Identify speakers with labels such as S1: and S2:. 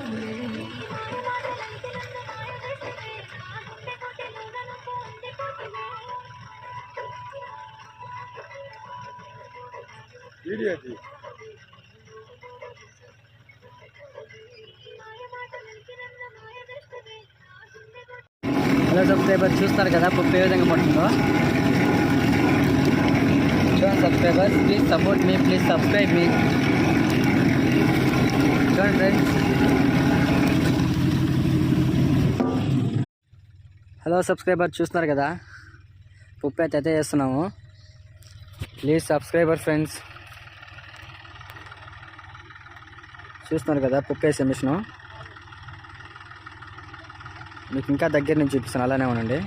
S1: Hello subscriber, చూస్తారు కదా పప్పు ఏ విధంగా పడుతుందో. చూడండి సబ్స్క్రైబర్స్, ప్లీజ్ సపోర్ట్ మీ, ప్లీజ్ సబ్స్క్రైబ్ మీ. చూడండి ఫ్రెండ్స్. హలో సబ్స్క్రైబర్, చూస్తున్నారు కదా పప్పు అయితే చేస్తున్నాము. Please subscriber friends. చూస్తున్నారు కదా పప్పు వేసే మిషను. మీకు ఇంకా దగ్గర నుంచి చూపిస్తాను, అలానే ఉండండి.